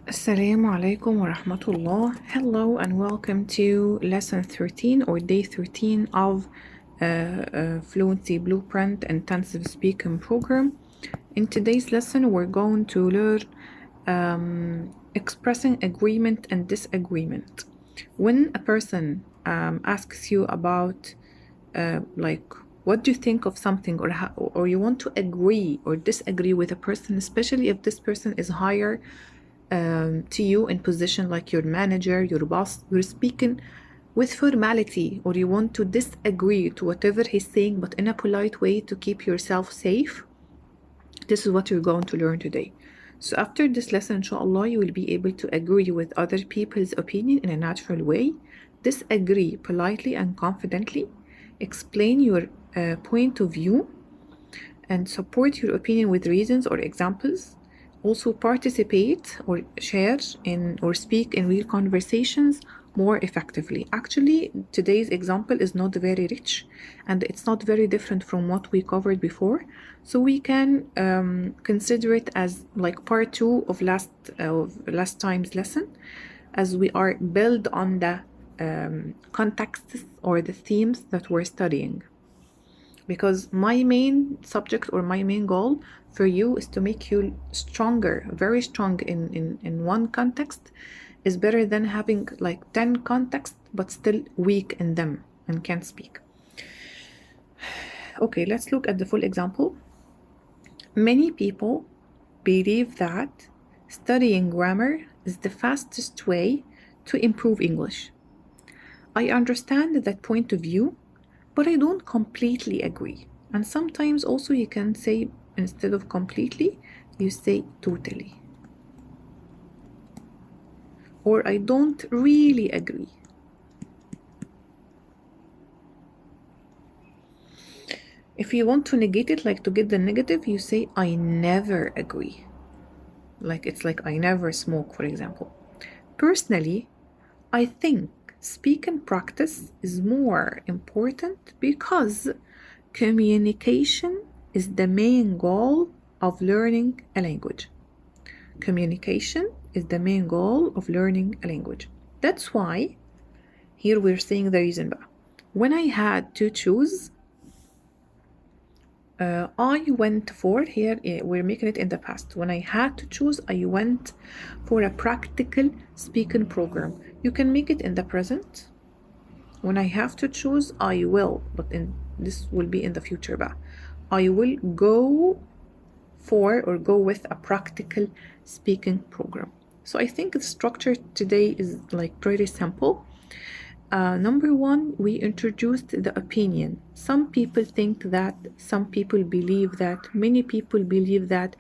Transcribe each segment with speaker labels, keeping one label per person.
Speaker 1: Assalamu alaikum wa rahmatullah. Hello and welcome to lesson 13 or day 13 of Fluency Blueprint Intensive Speaking Program. In today's lesson, we're going to learn expressing agreement and disagreement. When a person asks you about what do you think of something, or you want to agree or disagree with a person, especially if this person is higher to you in position, like your manager, your boss, you're speaking with formality, or you want to disagree to whatever he's saying, but in a polite way to keep yourself safe. This is what you're going to learn today. So after this lesson, inshallah, you will be able to agree with other people's opinion in a natural way, disagree politely and confidently, explain your point of view, and support your opinion with reasons or examples. Also participate or share in or speak in real conversations more effectively. Actually, today's example is not very rich and it's not very different from what we covered before. So we can consider it as like part 2 of last time's lesson, as we are built on the contexts or the themes that we're studying. Because my main subject or my main goal for you is to make you stronger, very strong in one context, is better than having like 10 contexts but still weak in them and can't speak. Okay, let's look at the full example. Many people believe that studying grammar is the fastest way to improve English. I understand that point of view, but I don't completely agree. And sometimes also you can say, instead of completely, you say totally. Or I don't really agree. If you want to negate it, like to get the negative, you say I never agree. Like it's like I never smoke, for example. Personally, I think speak and practice is more important because communication is the main goal of learning a language. Communication is the main goal of learning a language. That's why here we're saying the reason. When I had to choose, I went for, here we're making it in the past. When I had to choose, I went for a practical speaking program. You can make it in the present. When I have to choose, I will, but this will be in the future. I will go for or go with a practical speaking program. So I think the structure today is like pretty simple. Number one, we introduced the opinion. Some people think that, some people believe that, many people believe that,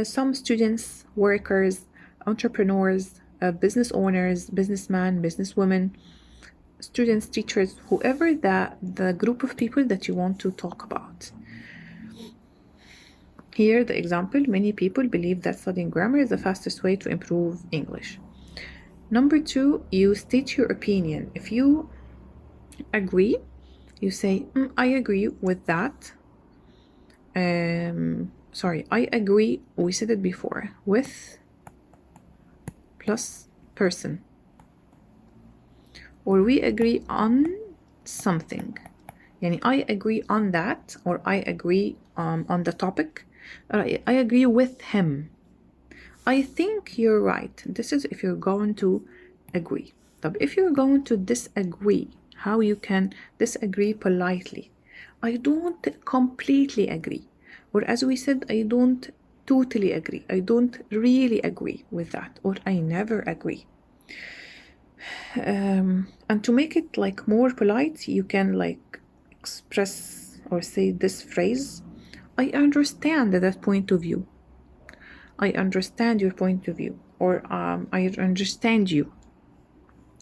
Speaker 1: some students, workers, entrepreneurs, business owners, businessmen, businesswomen, students, teachers, whoever the group of people that you want to talk about. Here, the example, many people believe that studying grammar is the fastest way to improve English. Number two, you state your opinion. If you agree, you say, I agree with that. I agree, we said it before, with plus person. Or we agree on something. Yani I agree on that, or I agree on the topic, or I agree with him. I think you're right. This is if you're going to agree. But if you're going to disagree, how you can disagree politely? I don't completely agree. Or as we said, I don't totally agree. I don't really agree with that. Or I never agree. And to make it like more polite, you can like express or say this phrase: I understand that point of view. I understand your point of view. Or I understand you.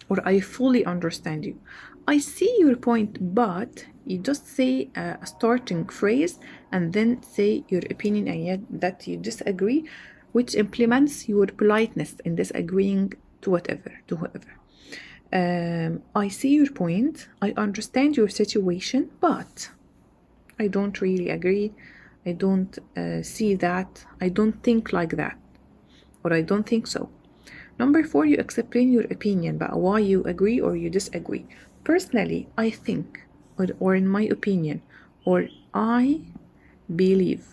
Speaker 1: Or I fully understand you. I see your point, but you just say a starting phrase and then say your opinion, and yet that you disagree, which implements your politeness in disagreeing to whoever. I see your point, I understand your situation, but I don't really agree. I don't see that. I don't think like that. Or I don't think so. Number 4, you explain your opinion about why you agree or you disagree. Personally, I think, or in my opinion, or I believe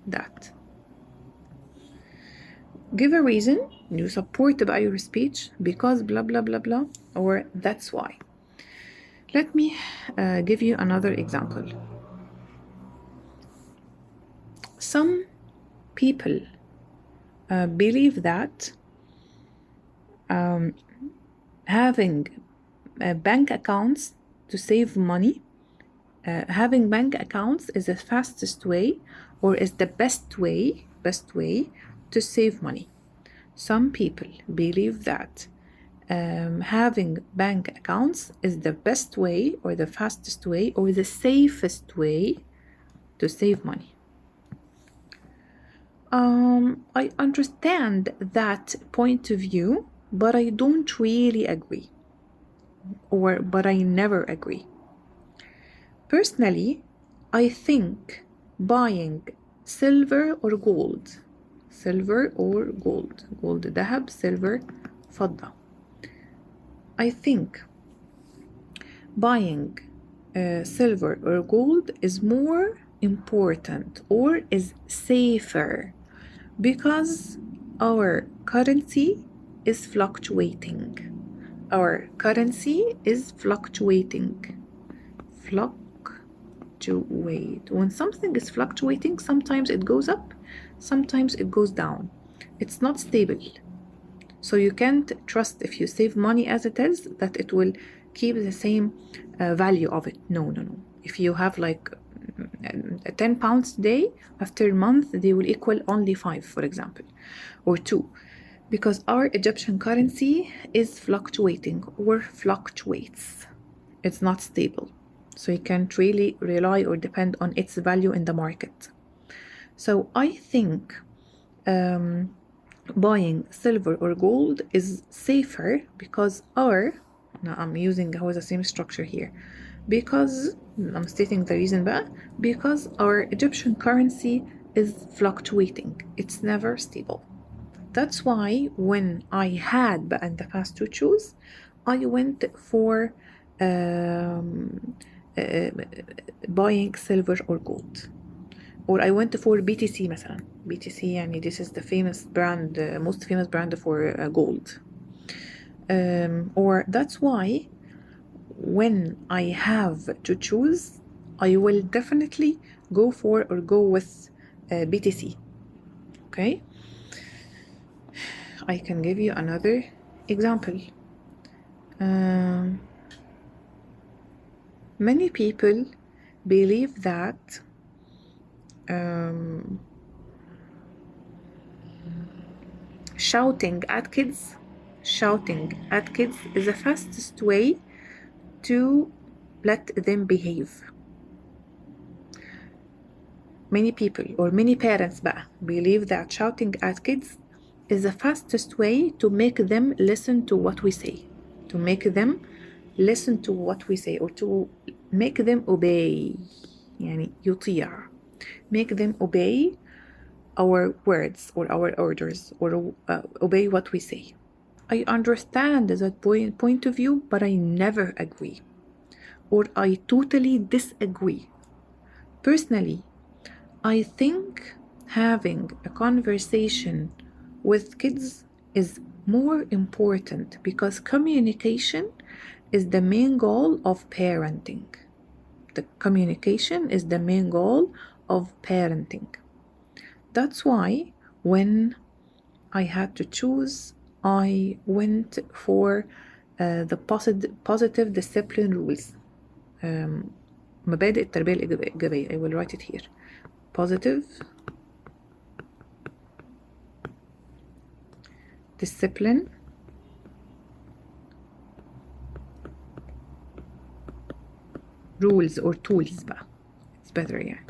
Speaker 1: that. Give a reason, you support about your speech because blah blah blah blah, or that's why. Let me give you another example. Some people believe that having bank accounts to save money, having bank accounts is the fastest way or is the best way to save money. Some people believe that having bank accounts is the best way or the fastest way or the safest way to save money. I understand that point of view, but I don't really agree, but I never agree. Personally, I think buying silver or gold, gold ذهب, silver فضة. I think buying silver or gold is more important or is safer because our currency is fluctuating. Our currency is fluctuating. When something is fluctuating, sometimes it goes up, sometimes it goes down. It's not stable. So you can't trust if you save money as it is that it will keep the same value of it. No. If you have like 10 pounds today, after a month they will equal only 5, for example, or 2, because our Egyptian currency is fluctuating or fluctuates. It's not stable, so you can't really rely or depend on its value in the market. So I think buying silver or gold is safer because I'm using the same structure here, because I'm stating the reason because our Egyptian currency is fluctuating. It's never stable. That's why when I had in the past to choose, I went for buying silver or gold, or I went for BTC مثلا. BTC يعني this is the famous brand, most famous brand for gold. Or that's why when I have to choose, I will definitely go with BTC. Okay, I can give you another example. Many people believe that shouting at kids is the fastest way to let them behave. Many people or many parents believe that shouting at kids is the fastest way to make them listen to what we say, or to make them obey. يعني يطيع. Make them obey our words or our orders, or obey what we say. I understand that point of view, but I never agree, or I totally disagree. Personally, I think having a conversation with kids is more important because communication is the main goal of parenting. The communication is the main goal of parenting. That's why when I had to choose, I went for the positive discipline rules. مبادئ التربية الإيجابية. I will write it here. Positive discipline rules or tools it's better, yeah.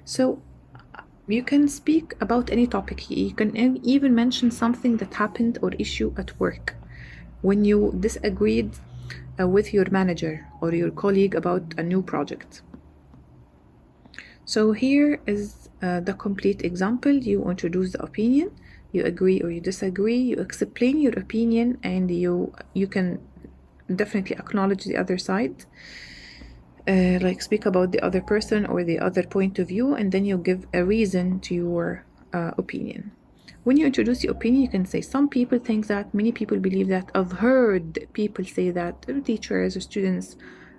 Speaker 1: So you can speak about any topic. You can even mention something that happened or issue at work when you disagreed with your manager or your colleague about a new project. So here is the complete example. You introduce the opinion, you agree or you disagree, you explain your opinion, and you can definitely acknowledge the other side, like speak about the other person or the other point of view, and then you give a reason to your opinion. When you introduce your opinion, you can say, some people think that, many people believe that, I've heard people say that, teachers or students,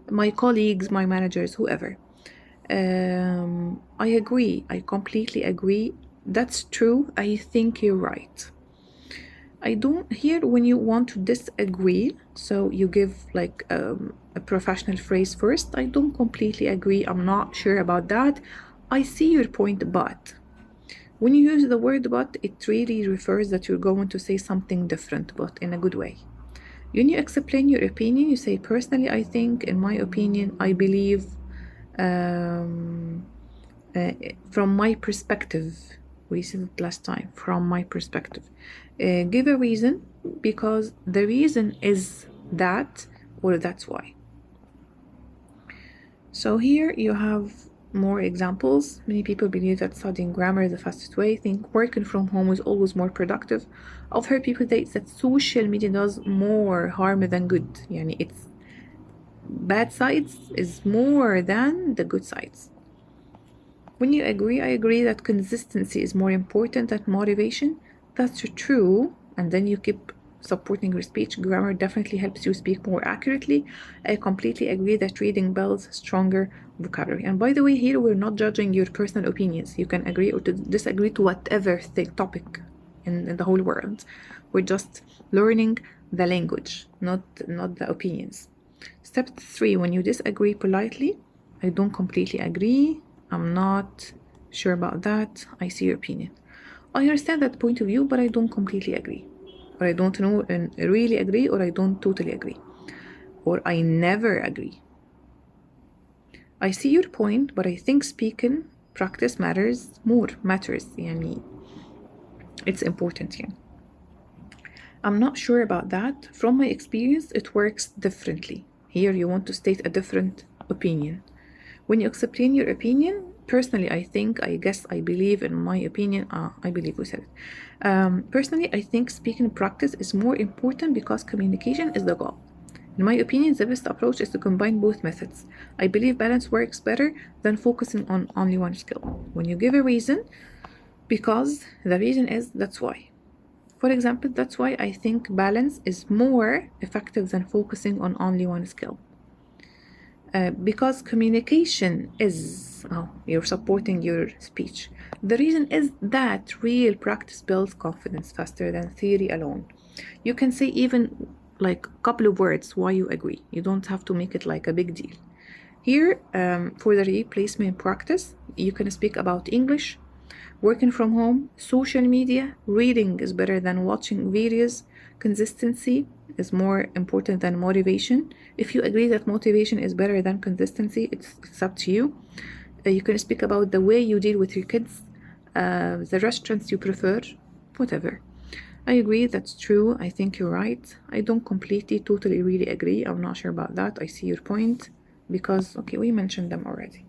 Speaker 1: my colleagues, my managers, whoever. I agree, I completely agree, that's true, I think you're right. I don't, here when you want to disagree, so you give like a professional phrase first. I don't completely agree, I'm not sure about that, I see your point, but. When you use the word but, it really refers that you're going to say something different, but in a good way. When you explain your opinion, you say, personally, I think, in my opinion, I believe, um, from my perspective, we said it last time, from my perspective. Give a reason, because the reason is that, or that's why. So here you have more examples. Many people believe that studying grammar is the fastest way. Think working from home is always more productive. I've heard people say that social media does more harm than good. Yani its bad sides is more than the good sides. When you agree, I agree that consistency is more important than motivation. That's true. And then you keep supporting your speech. Grammar definitely helps you speak more accurately. I completely agree that reading builds stronger vocabulary. And by the way, here we're not judging your personal opinions. You can agree or to disagree to whatever topic in the whole world. We're just learning the language, not the opinions. Step 3, when you disagree politely, I don't completely agree, I'm not sure about that, I see your opinion. I understand that point of view, but I don't completely agree. Or I don't know and really agree, or I don't totally agree. Or I never agree. I see your point, but I think speaking practice matters. يعني it's important. يعني. I'm not sure about that. From my experience, it works differently. Here you want to state a different opinion. When you explain your opinion, personally, I think, I guess, I believe, in my opinion, I believe we said it. Personally, I think speaking practice is more important because communication is the goal. In my opinion, the best approach is to combine both methods. I believe balance works better than focusing on only one skill. When you give a reason, because the reason is, that's why. For example, that's why I think balance is more effective than focusing on only one skill. Because communication is, you're supporting your speech. The reason is that real practice builds confidence faster than theory alone. You can say even like a couple of words why you agree. You don't have to make it like a big deal. Here, for the replacement practice, you can speak about English, working from home, social media, reading is better than watching videos, consistency is more important than motivation. If you agree that motivation is better than consistency, it's up to you. You can speak about the way you deal with your kids, the restaurants you prefer, whatever. I agree, that's true, I think you're right. I don't completely, totally, really agree, I'm not sure about that, I see your point, because, okay, we mentioned them already.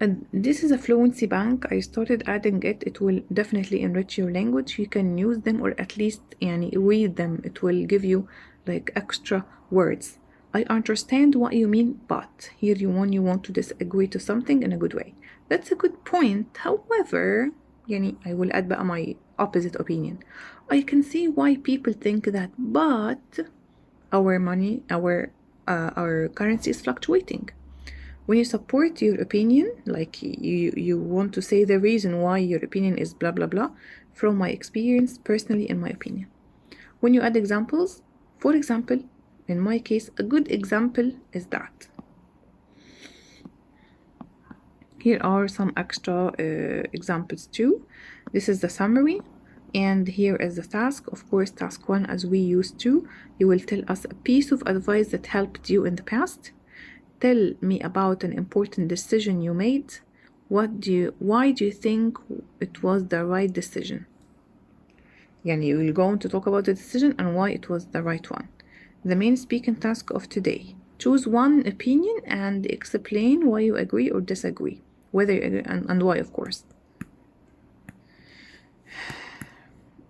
Speaker 1: And this is a fluency bank. I started adding it. It will definitely enrich your language. You can use them, or at least read them. It will give you like extra words. I understand what you mean, but here you want to disagree to something in a good way. That's a good point. However, I will add بقى my opposite opinion. I can see why people think that, but our money, our currency is fluctuating. When you support your opinion, like you want to say the reason why your opinion is blah blah blah, from my experience, personally, in my opinion. When you add examples, for example, in my case, a good example is that. Here are some extra examples too. This is the summary, and here is the task. Of course, task 1, as we used to, you will tell us a piece of advice that helped you in the past. Tell me about an important decision you made. Why do you think it was the right decision? You will go on to talk about the decision and why it was the right one. The main speaking task of today. Choose one opinion and explain why you agree or disagree, whether you agree and why, of course.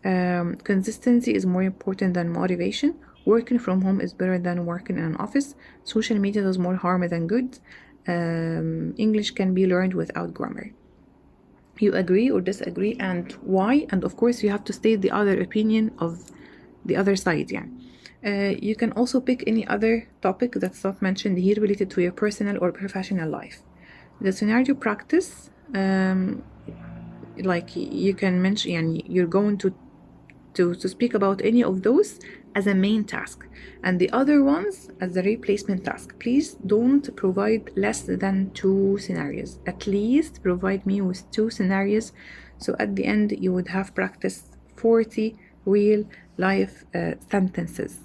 Speaker 1: Consistency is more important than motivation. Working from home is better than working in an office. Social media does more harm than good. English can be learned without grammar. You agree or disagree and why, and of course you have to state the other opinion of the other side. Yeah. You can also pick any other topic that's not mentioned here related to your personal or professional life. The scenario practice, like you can mention, and you're going to speak about any of those as a main task, and the other ones as a replacement task. Please don't provide less than 2 scenarios. At least provide me with 2 scenarios, so at the end you would have practiced 40 real life sentences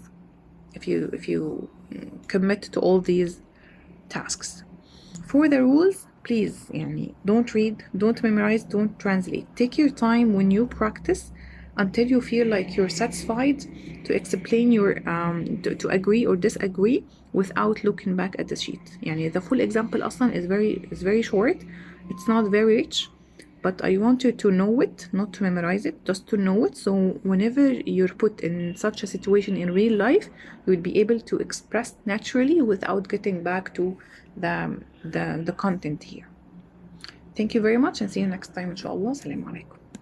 Speaker 1: if you commit to all these tasks. For the rules, please don't read, don't memorize, don't translate. Take your time when you practice until you feel like you're satisfied to explain your to agree or disagree without looking back at the sheet. The full example أصلا is very short. It's not very rich, but I want you to know it, not to memorize it, just to know it. So whenever you're put in such a situation in real life, you will be able to express naturally without getting back to the content here. Thank you very much and see you next time, inshallah. Assalamu alaikum.